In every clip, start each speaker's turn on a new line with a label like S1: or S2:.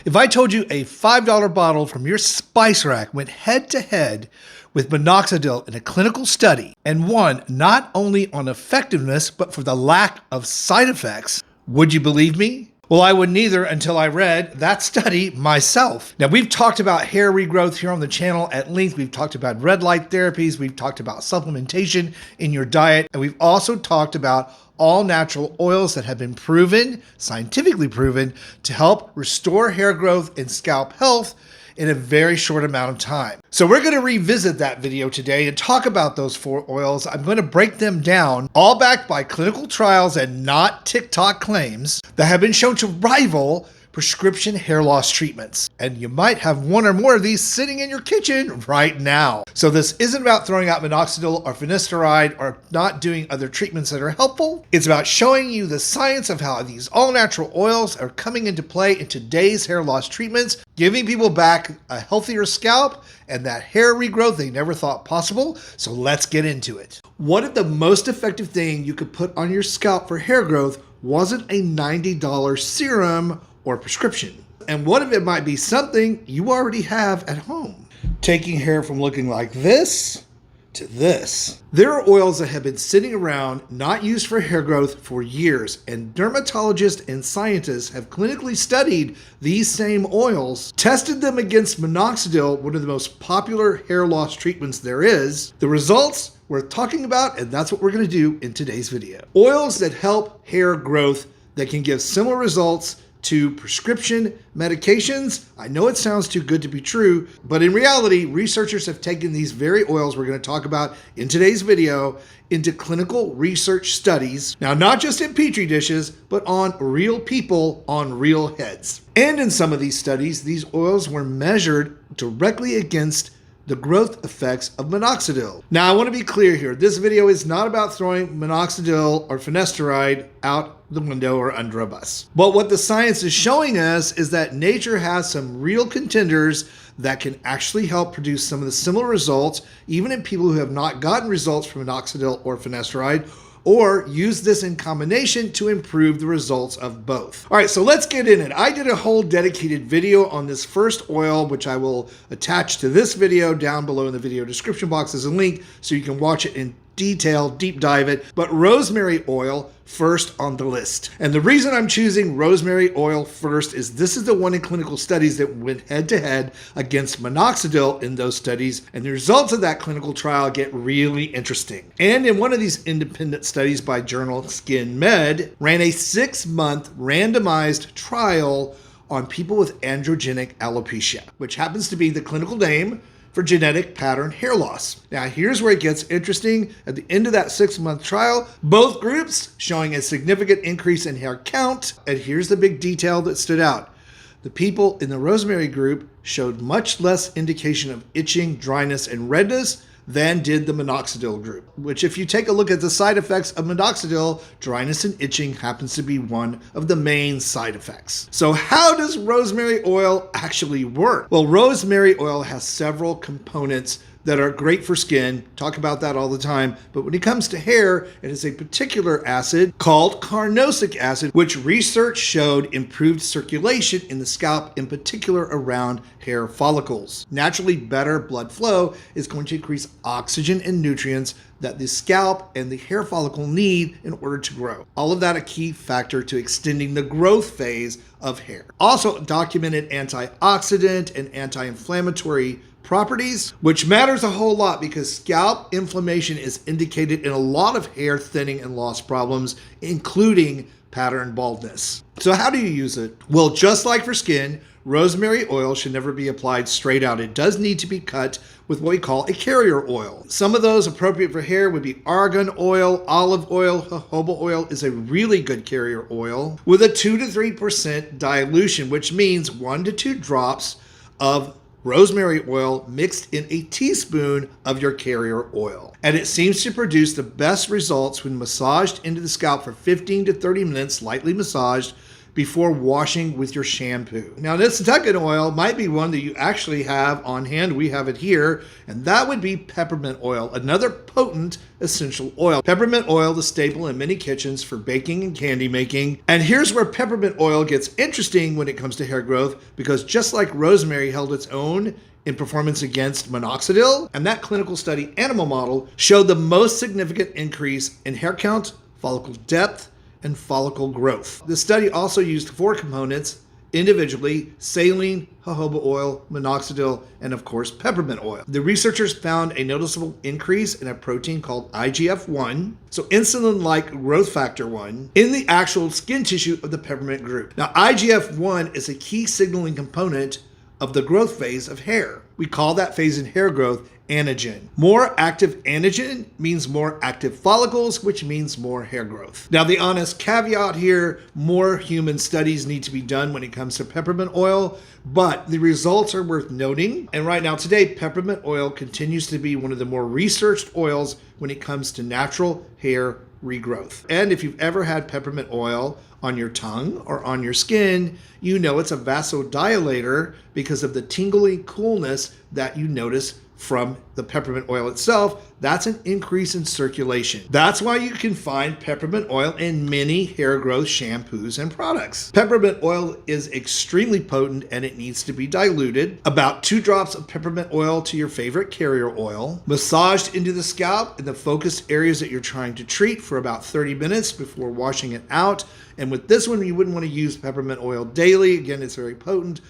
S1: If I told you a $5 bottle from your spice rack went head to head with minoxidil in a clinical study and won not only on effectiveness, but for the lack of side effects, would you believe me? Well, I wouldn't either until I read that study myself. Now, we've talked about hair regrowth here on the channel at length. We've talked about red light therapies. We've talked about supplementation in your diet. And we've also talked about all natural oils that have been proven, scientifically proven, to help restore hair growth and scalp health in a very short amount of time. So we're going to revisit that video today and talk about those 4 oils. I'm going to break them down, all backed by clinical trials and not TikTok claims that have been shown to rival prescription hair loss treatments. And you might have one or more of these sitting in your kitchen right now. So this isn't about throwing out minoxidil or finasteride or not doing other treatments that are helpful. It's about showing you the science of how these all-natural oils are coming into play in today's hair loss treatments, giving people back a healthier scalp and that hair regrowth they never thought possible. So let's get into it. What if the most effective thing you could put on your scalp for hair growth wasn't a $90 serum or prescription? And what if it might be something you already have at home? Taking hair from looking like this to this. There are oils that have been sitting around, not used for hair growth for years, and dermatologists and scientists have clinically studied these same oils, tested them against minoxidil, one of the most popular hair loss treatments there is. The results worth talking about, and that's what we're going to do in today's video. Oils that help hair growth that can give similar results to prescription medications. I know it sounds too good to be true, but in reality, researchers have taken these very oils we're going to talk about in today's video into clinical research studies. Now, not just in petri dishes, but on real people on real heads. And in some of these studies, these oils were measured directly against the growth effects of minoxidil. Now, I want to be clear here. This video is not about throwing minoxidil or finasteride out the window or under a bus. But what the science is showing us is that nature has some real contenders that can actually help produce some of the similar results, even in people who have not gotten results from minoxidil or finasteride, or use this in combination to improve the results of both. All right, so let's get in it. I did a whole dedicated video on this first oil, which I will attach to this video down below in the video description box as a link so you can watch it in detail, deep dive it, but rosemary oil first on the list. And the reason I'm choosing rosemary oil first is this is the one in clinical studies that went head to head against minoxidil in those studies, and the results of that clinical trial get really interesting. And in one of these independent studies by journal Skin Med, ran a 6-month randomized trial on people with androgenic alopecia, which happens to be the clinical name for genetic pattern hair loss. Now, here's where it gets interesting. At the end of that 6-month trial, both groups showing a significant increase in hair count. And here's the big detail that stood out. The people in the rosemary group showed much less indication of itching, dryness, and redness than did the minoxidil group, which if you take a look at the side effects of minoxidil, dryness and itching happens to be one of the main side effects. So how does rosemary oil actually work? Well, rosemary oil has several components that are great for skin. Talk about that all the time. But when it comes to hair, it is a particular acid called carnosic acid, which research showed improved circulation in the scalp, in particular around hair follicles. Naturally, better blood flow is going to increase oxygen and nutrients that the scalp and the hair follicle need in order to grow. All of that a key factor to extending the growth phase of hair. Also documented antioxidant and anti-inflammatory properties, which matters a whole lot because scalp inflammation is indicated in a lot of hair thinning and loss problems, including pattern baldness. So how do you use it? Well, just like for skin, rosemary oil should never be applied straight out. It does need to be cut with what we call a carrier oil. Some of those appropriate for hair would be argan oil, olive oil, jojoba oil is a really good carrier oil with a 2 to 3% dilution, which means 1 to 2 drops of rosemary oil mixed in a teaspoon of your carrier oil. And it seems to produce the best results when massaged into the scalp for 15 to 30 minutes, lightly massaged, before washing with your shampoo. Now, this second oil might be one that you actually have on hand. We have it here, and that would be peppermint oil, another potent essential oil. Peppermint oil, the staple in many kitchens for baking and candy making. And here's where peppermint oil gets interesting when it comes to hair growth, because just like rosemary held its own in performance against minoxidil, and that clinical study animal model showed the most significant increase in hair count, follicle depth, and follicle growth. The study also used 4 components individually: saline, jojoba oil, minoxidil, and of course peppermint oil. The researchers found a noticeable increase in a protein called IGF-1, so insulin-like growth factor 1, in the actual skin tissue of the peppermint group. Now, IGF-1 is a key signaling component of the growth phase of hair. We call that phase in hair growth anagen. More active anagen means more active follicles, which means more hair growth. Now, the honest caveat here, more human studies need to be done when it comes to peppermint oil, but the results are worth noting. And right now today, peppermint oil continues to be one of the more researched oils when it comes to natural hair regrowth. And if you've ever had peppermint oil on your tongue or on your skin, you know it's a vasodilator because of the tingly coolness that you notice from the peppermint oil itself. That's an increase in circulation. That's why you can find peppermint oil in many hair growth shampoos and products. Peppermint oil is extremely potent and it needs to be diluted. About 2 drops of peppermint oil to your favorite carrier oil, massaged into the scalp in the focused areas that you're trying to treat for about 30 minutes before washing it out. And with this one, you wouldn't want to use peppermint oil daily. Again, it's very potent.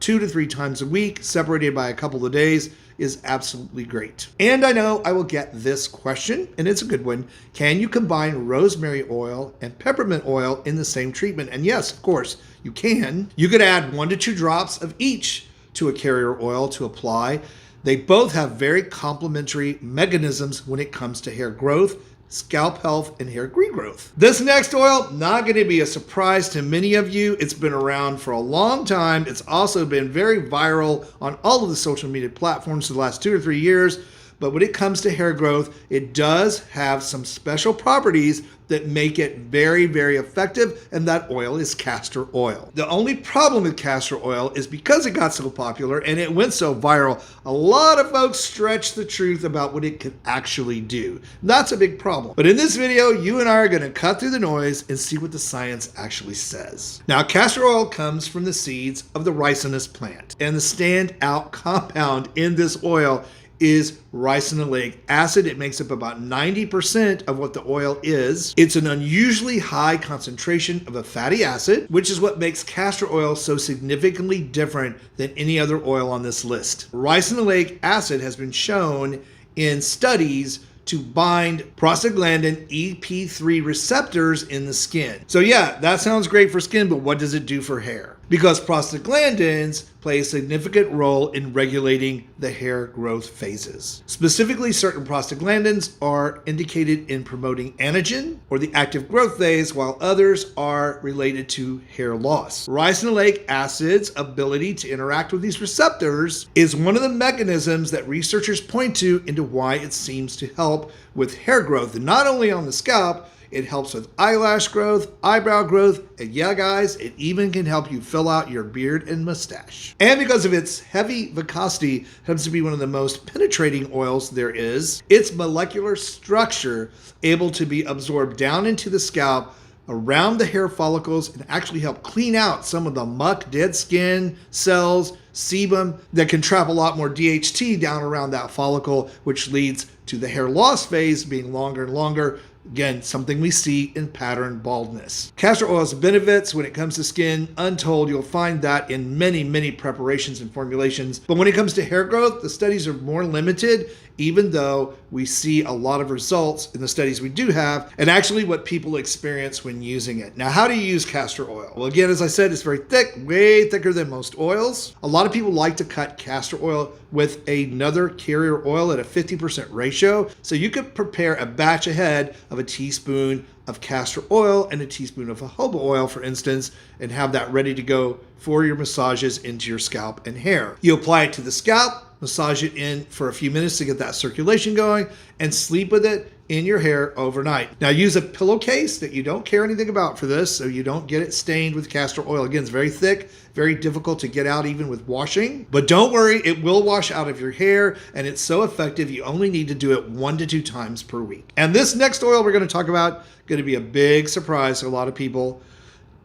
S1: 2 to 3 times a week, separated by a couple of days, is absolutely great. And I know I will get this question, and it's a good one. Can you combine rosemary oil and peppermint oil in the same treatment? And yes, of course, you can. You could add 1 to 2 drops of each to a carrier oil to apply. They both have very complementary mechanisms when it comes to hair growth, scalp health, and hair regrowth. This next oil, not going to be a surprise to many of you. It's been around for a long time. It's also been very viral on all of the social media platforms for the last 2 or 3 years. But when it comes to hair growth, it does have some special properties that make it very, very effective, and that oil is castor oil. The only problem with castor oil is because it got so popular and it went so viral, a lot of folks stretch the truth about what it can actually do. That's a big problem. But in this video, you and I are going to cut through the noise and see what the science actually says. Now, castor oil comes from the seeds of the ricinus plant, and the standout compound in this oil is ricinoleic acid. It makes up about 90% of what the oil is. It's an unusually high concentration of a fatty acid, which is what makes castor oil so significantly different than any other oil on this list. Ricinoleic acid has been shown in studies to bind prostaglandin EP3 receptors in the skin. So yeah, that sounds great for skin, but what does it do for hair? Because prostaglandins play a significant role in regulating the hair growth phases. Specifically, certain prostaglandins are indicated in promoting anagen, or the active growth phase, while others are related to hair loss. Ricinoleic acid's ability to interact with these receptors is one of the mechanisms that researchers point to into why it seems to help with hair growth, and not only on the scalp. It helps with eyelash growth, eyebrow growth, and yeah, guys, it even can help you fill out your beard and mustache. And because of its heavy viscosity, it happens to be one of the most penetrating oils there is, its molecular structure able to be absorbed down into the scalp, around the hair follicles, and actually help clean out some of the muck, dead skin, cells, sebum that can trap a lot more DHT down around that follicle, which leads to the hair loss phase being longer and longer. Again, something we see in pattern baldness. Castor oil's benefits when it comes to skin, untold. You'll find that in many, many preparations and formulations. But when it comes to hair growth, the studies are more limited, even though we see a lot of results in the studies we do have, and actually what people experience when using it. Now, how do you use castor oil? Well, again, as I said, it's very thick, way thicker than most oils. A lot of people like to cut castor oil with another carrier oil at a 50% ratio. So you could prepare a batch ahead of a teaspoon of castor oil and a teaspoon of jojoba oil, for instance, and have that ready to go for your massages into your scalp and hair. You apply it to the scalp, massage it in for a few minutes to get that circulation going, and sleep with it in your hair overnight. Now use a pillowcase that you don't care anything about for this, so you don't get it stained with castor oil. Again, it's very thick, very difficult to get out even with washing. But don't worry, it will wash out of your hair, and it's so effective you only need to do it 1 to 2 times per week. And this next oil we're going to talk about, going to be a big surprise to a lot of people.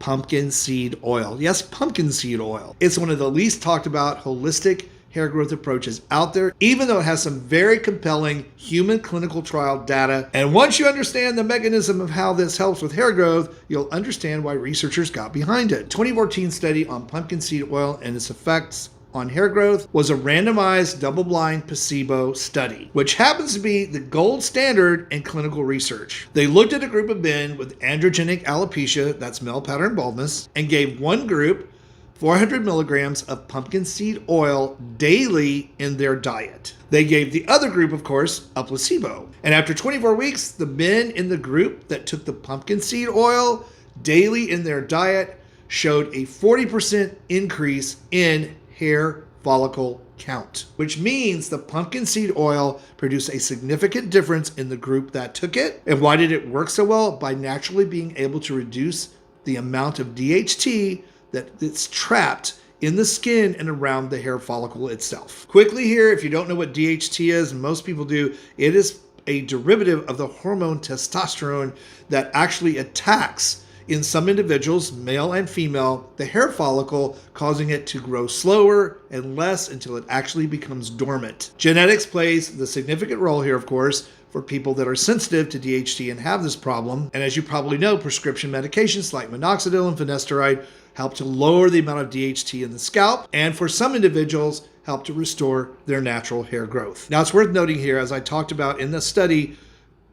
S1: Pumpkin seed oil. Yes, pumpkin seed oil. It's one of the least talked about holistic hair growth approaches out there, even though it has some very compelling human clinical trial data. And once you understand the mechanism of how this helps with hair growth, you'll understand why researchers got behind it. 2014 study on pumpkin seed oil and its effects on hair growth was a randomized double-blind placebo study, which happens to be the gold standard in clinical research. They looked at a group of men with androgenic alopecia, that's male pattern baldness, and gave one group 400 milligrams of pumpkin seed oil daily in their diet. They gave the other group, of course, a placebo. And after 24 weeks, the men in the group that took the pumpkin seed oil daily in their diet showed a 40% increase in hair follicle count, which means the pumpkin seed oil produced a significant difference in the group that took it. And why did it work so well? By naturally being able to reduce the amount of DHT that's trapped in the skin and around the hair follicle itself. Quickly here, if you don't know what DHT is, and most people do, it is a derivative of the hormone testosterone that actually attacks, in some individuals, male and female, the hair follicle, causing it to grow slower and less until it actually becomes dormant. Genetics plays the significant role here, of course, for people that are sensitive to DHT and have this problem. And as you probably know, prescription medications like minoxidil and finasteride help to lower the amount of DHT in the scalp, and for some individuals, help to restore their natural hair growth. Now, it's worth noting here, as I talked about in the study,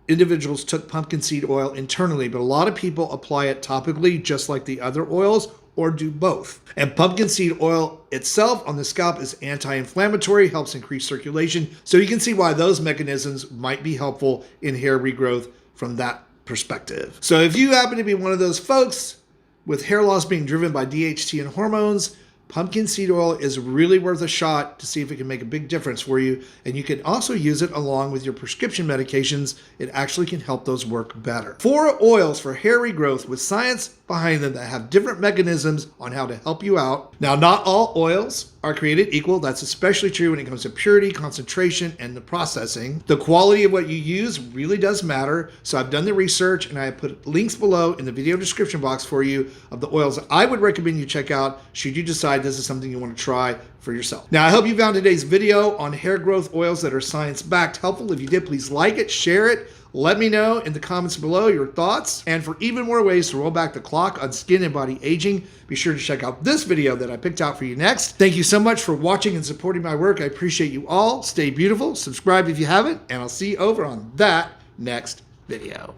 S1: individuals took pumpkin seed oil internally, but a lot of people apply it topically just like the other oils, or do both. And pumpkin seed oil itself on the scalp is anti-inflammatory, helps increase circulation. So you can see why those mechanisms might be helpful in hair regrowth from that perspective. So if you happen to be one of those folks with hair loss being driven by DHT and hormones, pumpkin seed oil is really worth a shot to see if it can make a big difference for you. And you can also use it along with your prescription medications. It actually can help those work better. 4 oils for hair regrowth with science behind them that have different mechanisms on how to help you out. Now, not all oils are created equal. That's especially true when it comes to purity, concentration, and the processing. The quality of what you use really does matter. So I've done the research, and I have put links below in the video description box for you of the oils that I would recommend you check out should you decide this is something you want to try for yourself. Now, I hope you found today's video on hair growth oils that are science-backed helpful. If you did, please like it, share it. Let me know in the comments below your thoughts. And for even more ways to roll back the clock on skin and body aging, be sure to check out this video that I picked out for you next. Thank you so much for watching and supporting my work. I appreciate you all. Stay beautiful. Subscribe if you haven't, and I'll see you over on that next video.